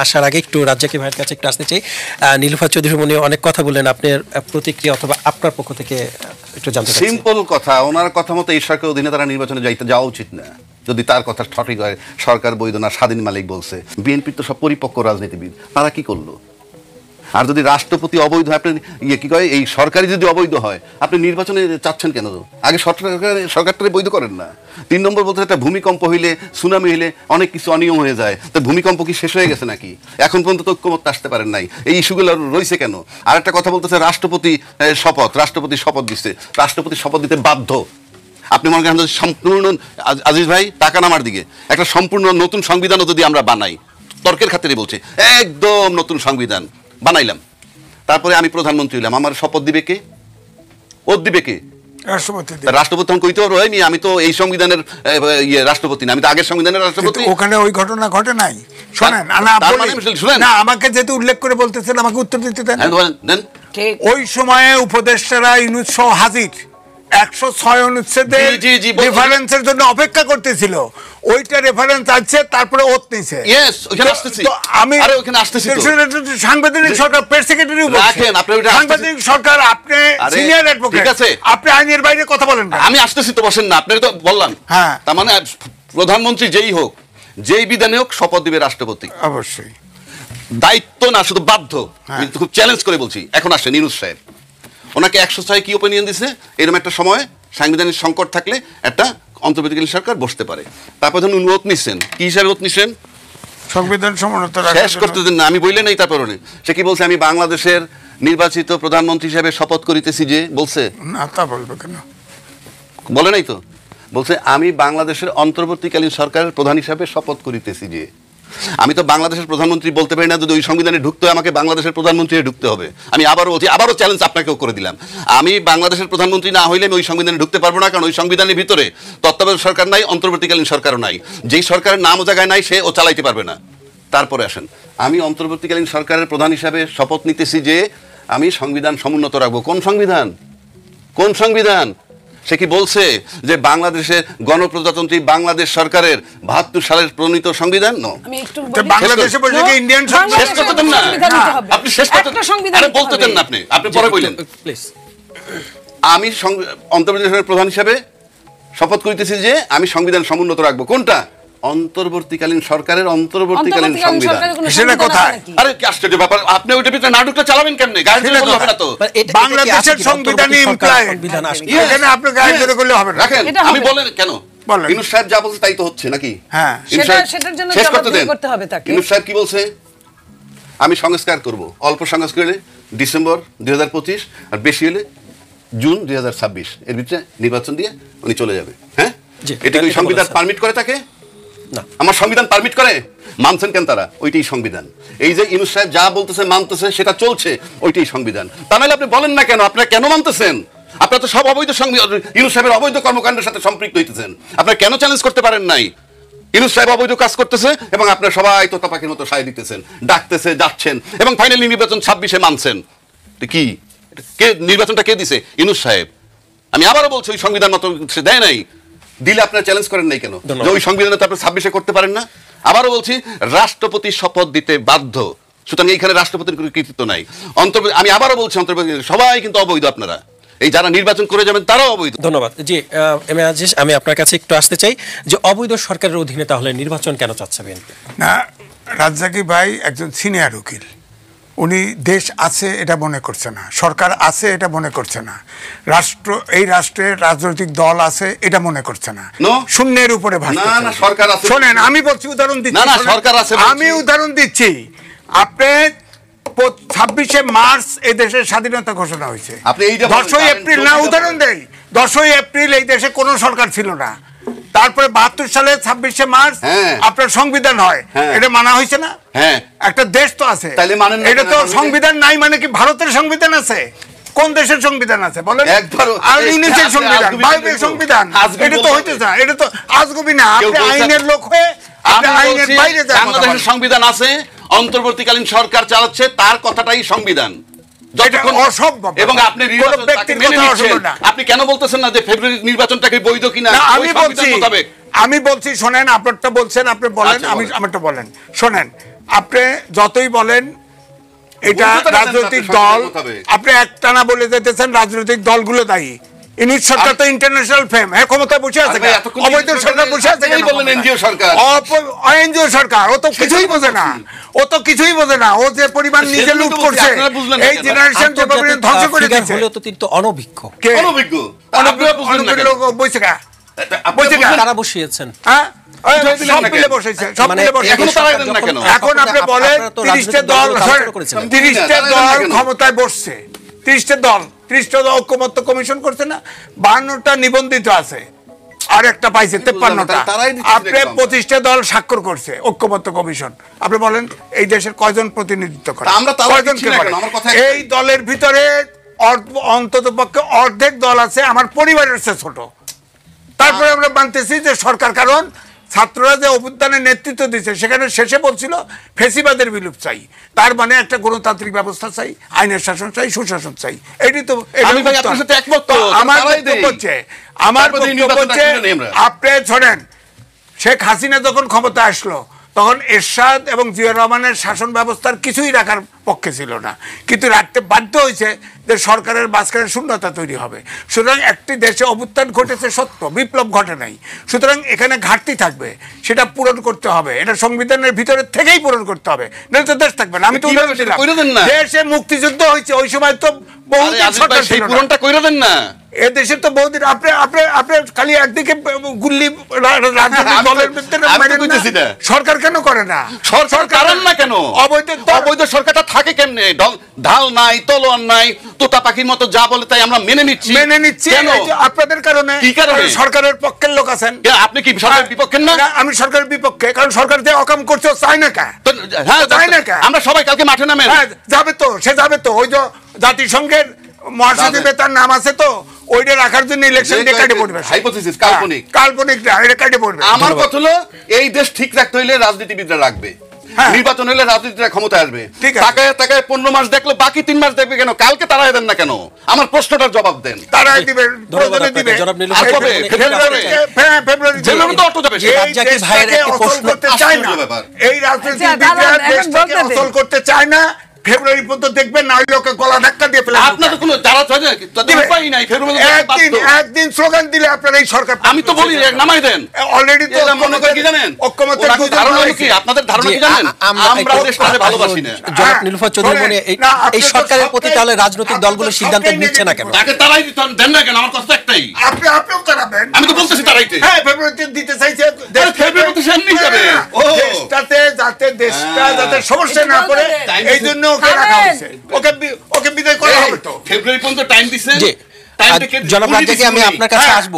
আসার আগে একটু রাজ্জাকি ভাইয়ের কাছে একটু আসতে চাই। নীলুফার চৌধুরী উনি অনেক কথা বললেন, আপনার প্রতিক্রিয়া অথবা আপনার পক্ষ থেকে একটু জানতে চাই। সিম্পল কথা, ওনার কথা মতো এই সরকার অধীনে তারা নির্বাচনে যাওয়া উচিত না, যদি তার কথা সঠিক হয়। সরকার বৈধ না, স্বাধীন মালিক বলছে। বিএনপির তো সব পরিপক্ক রাজনীতিবিদ, তারা কি করলো? আর যদি রাষ্ট্রপতি অবৈধ হয়, আপনি কি কয় এই সরকারি যদি অবৈধ হয়, আপনি নির্বাচনে চাচ্ছেন কেন? আগে সরকারটাকে বৈধ করেন না। 3 নম্বর বলতে একটা ভূমিকম্প হইলে, সুনামি হইলে অনেক কিছু অনিয়ম হয়ে যায়। তো ভূমিকম্প কি শেষ হয়ে গেছে নাকি? এখন পর্যন্ত ঐক্যমত আসতে পারেন নাই, এই ইস্যুগুলো রয়েছে কেন? আর একটা কথা বলতেছে রাষ্ট্রপতি শপথ দিচ্ছে। রাষ্ট্রপতি শপথ দিতে বাধ্য। আপনি মনে করেন সম্পূর্ণ, আজিজ ভাই তাকান আমার দিকে, একটা সম্পূর্ণ নতুন সংবিধানও যদি আমরা বানাই, তর্কের খাতিরে বলছে, একদম নতুন সংবিধান বানাইলাম, তারপরে আমি প্রধানমন্ত্রী হইলাম, আমার শপথ দিবে কে? ওর দিবে কে? রাষ্ট্রপতি তখন কইতে পারবো, আমি তো এই সংবিধানের রাষ্ট্রপতি না, আমি তো আগের সংবিধানের রাষ্ট্রপতি। ওখানে ওই ঘটনা ঘটে নাই। শোনেন না, আমাকে যেহেতু উল্লেখ করে বলতেছেন, আমাকে উত্তর দিতে দেন। ওই সময়ে উপদেষ্টারা ইউনূস সহ হাজির 106 অনুচ্ছেদে রেফারেন্সের জন্য অপেক্ষা করতেছিল। ওইটা রেফারেন্স আছে, তারপরে ওত নিছে। আমি সাংবিধানিক সরকার, প্রেস সেক্রেটারি সাংবিধানিক সরকার, আপনি সিনিয়র অ্যাডভোকেট, আপনি আইনের বাইরে কথা বলেন না। আমি আসতেছি তো, বসেন না, আপনার তো বললাম। হ্যাঁ, তার মানে প্রধানমন্ত্রী যেই হোক, যেই বিধানে হোক, শপথ দিবে রাষ্ট্রপতি। অবশ্যই দায়িত্ব না, শুধু বাধ্য। আমি খুব চ্যালেঞ্জ করে বলছি, এখন আসেন ইউনূস সাহেব, ওনাকে 106 কি ওপিনিয়ন দিছে? এরকম একটা সময় সাংবিধানিক সংকট থাকলে একটা অন্তর্বর্তীকালীন সরকার বসতে পারে। তারপর ধরুন উনি ওত নিচ্ছেন, কি হিসাবে ওত নিচ্ছেন? সংবিধান সমুন্নত শেষ করতে দেন না, আমি বললে নাই। তারপর সে কি বলছে? আমি বাংলাদেশের নির্বাচিত প্রধানমন্ত্রী হিসেবে শপথ করিতেছি যে, বলছে না? তা বলবে কেন? বলে নাই তো, বলছে আমি বাংলাদেশের অন্তর্বর্তীকালীন সরকারের প্রধান হিসাবে শপথ করিতেছি যে। আমি তো বাংলাদেশের প্রধানমন্ত্রী বলতে পারি না, যদি ওই সংবিধানে ঢুকতে হয় আমাকে বাংলাদেশের প্রধানমন্ত্রী ঢুকতে হবে। আমি আবারও চ্যালেঞ্জ আপনাকেও করে দিলাম, আমি বাংলাদেশের প্রধানমন্ত্রী না হইলে আমি ওই সংবিধানে ঢুকতে পারবো না, কারণ ওই সংবিধানের ভিতরে তত্ত্বাবধায়ক সরকার নাই, অন্তর্বর্তীকালীন সরকারও নাই। যেই সরকারের নাম ও জায়গায় নাই, সে ও চালাইতে পারবে না। তারপরে আসেন, আমি অন্তর্বর্তীকালীন সরকারের প্রধান হিসাবে শপথ নিতেছি যে আমি সংবিধান সমুন্নত রাখবো। কোন সংবিধান? কোন সংবিধান? সে কি বলছে যে বাংলাদেশের গণপ্রজাতন্ত্রী বাংলাদেশ সরকারের 72 সালের প্রণীত সংবিধান? নো, বাংলাদেশে বলছে কি ইন্ডিয়ান সংবিধান। শেষ করতে দেন না, আপনি শেষ করতে, আরে বলতে দেন না, আপনি পরে বললেন। প্লিজ, আমি অন্তর্বর্তীকালীন প্রধান হিসেবে শপথ করিতেছি যে আমি সংবিধান সমুন্নত রাখবো। কোনটা? অন্তর্বর্তীকালীন সরকারের অন্তর্বর্তীকালীন সংবিধান। সেটা কোথায়? আরে কি আশ্চর্য ব্যাপার, আপনি ওইটার ভিতরে নাটকটা চালাবেন কেমনে? গায়ে হবে না তো। বাংলাদেশের সংবিধানে এখানে আপনি গায়ে জোরে করলে হবে না। রাখেন, আমি বলেন কেন? ইউনূস সাহেব যা বলছে তাই তো হচ্ছে নাকি? হ্যাঁ, সেটার জন্য জবাবদিহি করতে হবে তাকে। ইউনূস সাহেব কি বলছে? আমি সংস্কার করব, অল্প সংস্কার হলে ডিসেম্বর 2025, আর বেশি হলে জুন 2026, এর ভিতরে নির্বাচন দিয়ে উনি চলে যাবে। হ্যাঁ, এটা কি সংবিধান পারমিট করে তাকে? না, আমার সংবিধান পারমিট করে? মানছেন কেন তারা? ওইটাই সংবিধান। এই যে ইউনূস সাহেব যা বলতেছে মানতেছে, সেটা চলছে, ওইটাই সংবিধান। তা নাহলে আপনি বলেন না কেন আপনারা কেন মানতেছেন? আপনারা তো সব অবৈধ ইউনূস সাহেবের অবৈধ কর্মকাণ্ডের সাথে সম্পৃক্ত হইতেছেন। আপনারা কেন চ্যালেঞ্জ করতে পারেন নাই? ইউনূস সাহেব অবৈধ কাজ করতেছে এবং আপনারা সবাই তোতা পাখির মতো সায় দিতেছেন, ডাকতেছে, যাচ্ছেন, এবং ফাইনালি নির্বাচন 26-এ মানছেন। কি কে নির্বাচনটা কে দিছে? ইউনূস সাহেব। আমি আবারও বলছি, ওই সংবিধান মতো সে দেয় নাই, দিলে আপনারা চ্যালেঞ্জ করেন নাই কেন? যে ওই সংবিধানে তো আপনি 26-এ করতে পারেন না। আবারও বলছি, রাষ্ট্রপতি শপথ দিতে বাধ্য, সুতরাং এইখানে রাষ্ট্রপতির কোনো কৃতিত্ব নাই। আমি আবারও বলছি, সবাই কিন্তু অবৈধ। আপনারা এই যারা নির্বাচন করে যাবেন তারাও অবৈধ। ধন্যবাদ। জি, এম এ আজিজ, আমি আপনার কাছে একটু আসতে চাই যে অবৈধ সরকারের অধীনে তাহলে নির্বাচন কেন চাচ্ছে বিএনপি? না, রাজ্জাকি ভাই একজন সিনিয়র উকিল, উনি দেশ আছে এটা মনে করছে না, সরকার আছে এটা মনে করছে না, এই রাষ্ট্রের রাজনৈতিক দল আছে এটা মনে করছে না, শূন্যের উপরে ভাসছে। শোনেন, আমি বলছি, উদাহরণ দিচ্ছি, আমি উদাহরণ দিচ্ছি। আপনি 26শে মার্চ এই দেশের স্বাধীনতা ঘোষণা হয়েছে, 10ই এপ্রিল, না উদাহরণ দেই, 10ই এপ্রিল এই দেশে কোনো সরকার ছিল না। তারপরে 72 সালে 26শে মার্চ আপনার সংবিধান হয়, এটা মানা হয়েছে না? একটা দেশ তো আছে, এটা তো সংবিধান নাই মানে কি ভারতের সংবিধান আছে? কোন দেশের সংবিধান আছে বলেন? আর ইউনিসের সংবিধান, ভারতের সংবিধান, এটা তো হইতে চায়, এটা তো আজগুবি না। আপনি আইনের লোক হয়ে আপনি আইনের বাইরে যান। বাংলাদেশের সংবিধান আছে, অন্তর্বর্তীকালীন সরকার চালাচ্ছে, তার কথাটাই সংবিধান। এবং আপনি কেন বলতেছেন না যে ফেব্রুয়ারি নির্বাচনটাকে বৈধ কিনা? আমি বলছি, শোনেন, আপনারটা বলছেন, আপনি বলেন, আমি আমারটা বলেন। শোনেন, আপনি যতই বলেন এটা রাজনৈতিক দল, আপনি একটানা বলে যেতেছেন রাজনৈতিক দলগুলো দায়ী। ইউনিট সরকার তো ইন্টারন্যাশনাল ফেম, হ্যাঁ ক্ষমতায় বসে আছে, অবৈধ সরকার বসে আছে, এনজিও সরকার, এনজিও সরকার, ও তো কিছুই বোঝে না, ও তো কিছুই বোঝে না, ও যে পরিমাণ নিজে লুট করছে, এই জেনারেশন যে পরিমাণ ধ্বংস করে দিচ্ছে। হলো তো তিনি তো অনভিজ্ঞ, অনভিজ্ঞ লোক বসে গা, বসে গা, তারা বসিয়েছেন, হ্যাঁ সব মিলে বসেছে, সব মিলে বসেছে। এখন আপনি বলেন 30টা দল ক্ষমতায় বসছে, 30টা দল ঐক্যমত্য কমিশন করছে না, 52টা নিবন্ধিত আছে, আর একটা পাইছে 53টা, আপনি 25টা দল স্বাক্ষর করছে ঐক্যমত্য কমিশন। আপনি বলেন এই দেশের কয়জন প্রতিনিধিত্ব করে? এই দলের ভিতরে অন্তত পক্ষে অর্ধেক দল আছে আমার পরিবারের চেয়ে ছোট। তারপরে আমরা মানতেছি যে সরকার, কারণ ছাত্ররা যে অভ্যুত্থানের নেতৃত্ব দিচ্ছে সেখানে শেষে বলছিল ফেসিবাদের বিলুপ চাই, তার মানে একটা গণতান্ত্রিক ব্যবস্থা চাই, আইনের শাসন চাই, সুশাসন চাই। এটি তো আমার বক্তব্য হচ্ছে, আপনি শোনেন, শেখ হাসিনা যখন ক্ষমতা আসলো তখন এরশাদ এবং জিয়া রহমানের শাসন ব্যবস্থার কিছুই রাখার পক্ষে ছিল না, কিন্তু রাখতে বাধ্য হয়েছে যে সরকারের মাঝখানে শূন্যতা তৈরি হবে। সুতরাং একটি দেশে অভ্যুত্থান ঘটেছে সত্য, বিপ্লব ঘটে নাই, সুতরাং এখানে ঘাটতি থাকবে, সেটা পূরণ করতে হবে, এটা সংবিধানের ভিতরে থেকেই পূরণ করতে হবে, নাহলে তো দেশ থাকবে না। আমি তো উদাহরণ দিলাম, দেশে মুক্তিযুদ্ধ হয়েছে, ওই সময় তো বহুদিন সরকার ছিল না, পূরণটা কইরা দেন না। এ দেশে তো বহুদিন আপনি খালি একদিকে গুল্লি সরকার কেন করে না? সরকার কারণ না কেন? অবৈধ সরকারটা থাকে কেমনে? ঢাল নাই, তলোয়ার নাই, তোতা পাখির মতো যা বলে তাই আমরা মেনে নিচ্ছি। আপনাদের কারণে, কি কারণে? সরকারের পক্ষের লোক আছেন, আপনি কি সরকারের বিপক্ষে না? আমি সরকারের বিপক্ষে, কারণ সরকার যে অকাম করছে চাই না কা, চাই না কা। আমরা সবাই কালকে মাঠে নামে, যাবে তো, সে যাবে তো, ওই যে জাতিসংঘের মহাসচিবে তার নাম আছে তো, ওইটা রাখার জন্য ইলেকশন দিয়ে কাটে পড়বে। হাইপোথিসিস, কাল্পনিক না, এটা কাটে পড়বে। আমার কথা হলো এই দেশ ঠিক রাখতে হইলে রাজনীতিবিদরা রাখবে, নির্বাচন হলে রাজনীতিরা ক্ষমতা আসবে। তাকায় 15 মাস দেখলো, বাকি 3 মাস দেখবে কেন? কালকে তারাই দেন না কেন? আমার প্রশ্নটার জবাব দেন। তারাই দিবে, এই রাজনীতিবিদরা অচল করতে চায় না। ফেব্রুয়ারি পর্যন্ত দেখবেন, না হলে ওকে গলা ধাক্কা দিয়ে ফেলে আপনার তো কোনো দ্বারা উপায় নাই। একদিন স্লোগান দিলে আপনার এই সরকার, আমি তো বলি নামাই দেন অলরেডি। তো মনে করে কি জানেন, ধারণা কি আপনাদের, ধারণা কি জানেন, আমরা দেশটাকে ভালোবাসি না। জনাব নীলুফার চৌধুরী মনে এই সরকারের প্রতি তাহলে রাজনৈতিক দলগুলো সিদ্ধান্ত নিচ্ছে না কেন? তাকে তারাই দেন না কেন? আমার কথা একটাই, আপনিও তারাবেন। আমি তো বলতেছি তারাইতে, হ্যাঁ ফেব্রুয়ারিতে দিতে চাইছে, ফেব্রুয়ারিতে সামনে যাবে। ও দেশটাতে যাতে দেশটা যাতে সমস্যা না পড়ে, এই জন্য ওকে রাখা হয়েছে, ওকে বিদায় করা হবে। তো ফেব্রুয়ারি পর্যন্ত টাইম দিছেন। জনাব রাজ্জাকি, আমি আপনার কাছে আসবো,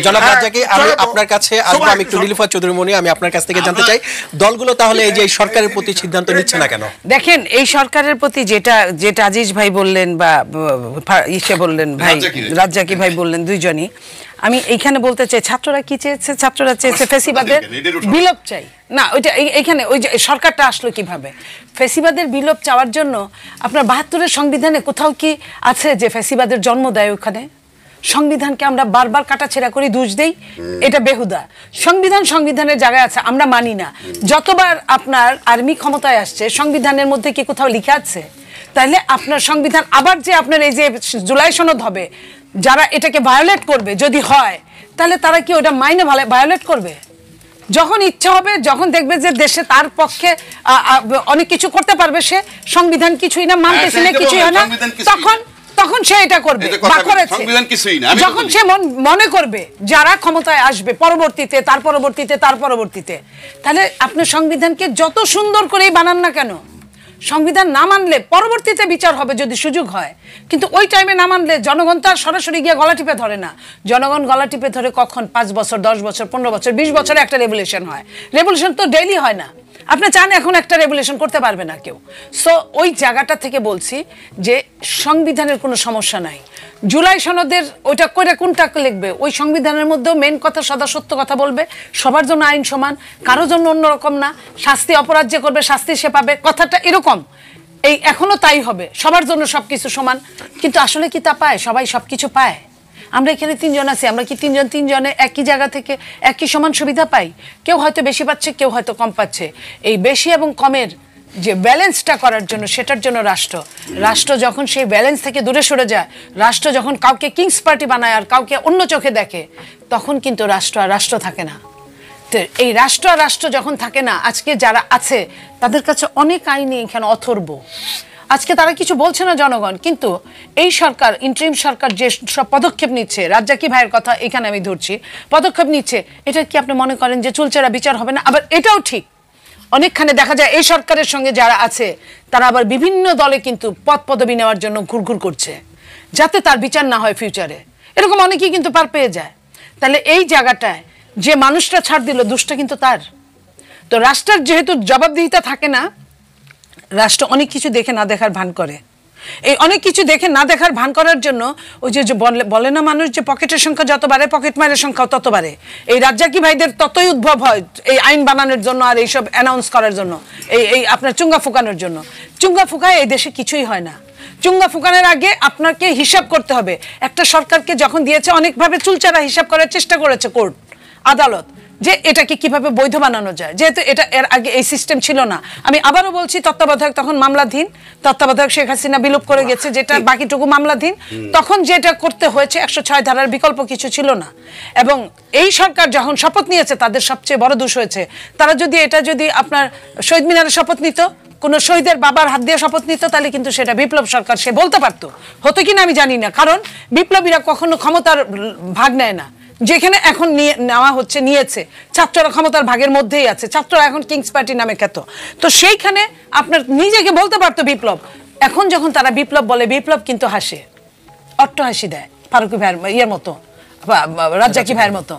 জনাব রাজ্জাকি আমি আপনার কাছে আসবো। আমি একটু নীলুফার চৌধুরী মনি, আমি আপনার কাছ থেকে জানতে চাই, দলগুলো তাহলে এই যে সরকারের প্রতি সিদ্ধান্ত নিচ্ছে না কেন? দেখেন, এই সরকারের প্রতি যেটা আজিজ ভাই বললেন বা ইসে বললেন, ভাই রাজ্জাকি ভাই বললেন, দুইজনই আমি এইখানে বলতে চাই, ছাত্ররা কি চেয়েছে? ছাত্ররা চেয়েছে ফেসিবাদের বিলোপ চাই না। ওইটা এইখানে ওই যে সরকারটা আসলো কিভাবে? ফেসিবাদের বিলোপ চাওয়ার জন্য আপনার 72-এর সংবিধানে কোথাও কি আছে যে ফেসিবাদের জন্ম দেয়? ওখানে সংবিধানকে আমরা বারবার কাটাছেড়া করি, দোষ দেই, এটা বেহুদা। সংবিধানের জায়গায় আছে, আমরা মানি না। যতবার আপনার আর্মি ক্ষমতায় আসছে, সংবিধানের মধ্যে কি কোথাও লেখা আছে? তাহলে আপনার সংবিধান আবার যে আপনার এই যে জুলাই সনদ হবে, যারা এটাকে ভায়োলেট করবে, যদি হয় তাহলে তারা কি ওটা মাইনে ভায়োলেট করবে? যখন ইচ্ছা হবে, যখন দেখবে যে দেশে তার পক্ষে অনেক কিছু করতে পারবে, সে সংবিধান কিছুই না, মানতেছে না, কিছুই হয় না, তখন সে এটা করবে বা করেছে। যখন সে মনে করবে যারা ক্ষমতায় আসবে পরবর্তীতে, তার পরবর্তীতে, তাহলে আপনার সংবিধানকে যত সুন্দর করেই বানান না কেন, সংবিধান না মানলে পরবর্তীতে বিচার হবে যদি সুযোগ হয়, কিন্তু ওই টাইমে না মানলে জনগণ তো আর সরাসরি গিয়ে গলা টিপে ধরে না। জনগণ গলা টিপে ধরে কখন? 5 বছর, 10 বছর, 15 বছর, 20 বছরে একটা রেভলিউশন হয়। রেভলিউশন তো ডেইলি হয় না। আপনি চান এখন একটা রেভলিউশন করতে পারবে না কেউ। সো ওই জায়গাটা থেকে বলছি যে সংবিধানের কোনো সমস্যা নাই। জুলাই সনদের ওইটা করে কোনটা লিখবে, ওই সংবিধানের মধ্যেও মেন কথা সদা সত্য কথা বলবে, সবার জন্য আইন সমান, কারো জন্য অন্যরকম না, শাস্তি অপরাধ যে করবে শাস্তি সে পাবে, কথাটা এরকম। এই এখনো তাই হবে, সবার জন্য সবকিছু সমান, কিন্তু আসলে কি তা পায়? সবাই সবকিছু পায়? আমরা এখানে 3 জন আছি, আমরা কি 3 জনে একই জায়গা থেকে একই সমান সুবিধা পাই? কেউ হয়তো বেশি পাচ্ছে, কেউ হয়তো কম পাচ্ছে। এই বেশি এবং কমের যে ব্যালেন্সটা করার জন্য, সেটার জন্য রাষ্ট্র যখন সেই ব্যালেন্স থেকে দূরে সরে যায়, রাষ্ট্র যখন কাউকে কিংস পার্টি বানায় আর কাউকে অন্য চোখে দেখে, তখন কিন্তু রাষ্ট্র আর রাষ্ট্র থাকে না। তো এই রাষ্ট্র যখন থাকে না, আজকে যারা আছে তাদের কাছে অনেক আইনি এখানে অথর্ব। আজকে তারা কিছু বলছে না জনগণ, কিন্তু এই সরকার, ইন্টারিম সরকার যে সব পদক্ষেপ নিচ্ছে, রাজ্জাকি ভাইয়ের কথা এখানে আমি ধরছি, পদক্ষেপ নিচ্ছে, এটা কি আপনি মনে করেন যে চুলচেরা বিচার হবে না? আবার এটাও ঠিক, অনেকখানে দেখা যায় এই সরকারের সঙ্গে যারা আছে তারা আবার বিভিন্ন দলে কিন্তু পদ পদবি নেওয়ার জন্য ঘুরঘুর করছে, যাতে তার বিচার না হয় ফিউচারে। এরকম অনেকেই কিন্তু পার পেয়ে যায়। তাহলে এই জায়গাটায় যে মানুষটা ছাড় দিল, দোষটা কিন্তু তার। তো রাষ্ট্রের যেহেতু জবাবদিহিতা থাকে না, রাষ্ট্র অনেক কিছু দেখে না দেখার ভান করে। এই অনেক কিছু দেখে না দেখার ভান করার জন্য ওই যে বলে না মানুষ যে পকেটের সংখ্যা যত বাড়ে পকেট মারের সংখ্যাও তত বাড়ে। এই রাজ্জাকি ভাইদের ততই উদ্ভব হয় এই আইন বানানোর জন্য আর এইসব অ্যানাউন্স করার জন্য, এই আপনার চুঙ্গা ফুকানোর জন্য। চুঙ্গা ফুকায় এই দেশে কিছুই হয় না। চুঙ্গা ফুকানোর আগে আপনাকে হিসাব করতে হবে। একটা সরকারকে যখন দিয়েছে, অনেকভাবে চুলচারা হিসাব করার চেষ্টা করেছে কোর্ট, আদালত, যে এটাকে কিভাবে বৈধ বানানো যায়, যেহেতু এটা এর আগে এই সিস্টেম ছিল না। আমি আবারও বলছি, তত্ত্বাবধায়ক তখন মামলাধীন, তত্ত্বাবধায়ক শেখ হাসিনা বিলোপ করে গেছে, যেটা বাকিটুকু মামলাধীন। তখন যেটা করতে হয়েছে 106 ধারার বিকল্প কিছু ছিল না। এবং এই সরকার যখন শপথ নিয়েছে, তাদের সবচেয়ে বড় দোষ হয়েছে, তারা যদি আপনার শহীদ মিনারে শপথ নিত, কোন শহীদের বাবার হাত দিয়ে শপথ নিত, তাহলে কিন্তু সেটা বিপ্লব সরকার সে বলতে পারতো। হতো কিনা আমি জানি না, কারণ বিপ্লবীরা কখনো ক্ষমতার ভাগ নেয় না। যেখানে এখন নিয়েছে ছাত্ররা ক্ষমতার ভাগের মধ্যেই আছে, ছাত্ররা এখন কিংস পার্টি নামে খ্যাত। তো সেইখানে আপনার নিজেকে বলতে পারতো বিপ্লব। এখন যখন তারা বিপ্লব বলে, বিপ্লব কিন্তু হাসে, অট্ট হাসি দেয়, ফারুকী ভাইয়ের ইয়ের মতো, রাজ্জাকি ভাইয়ের মতো।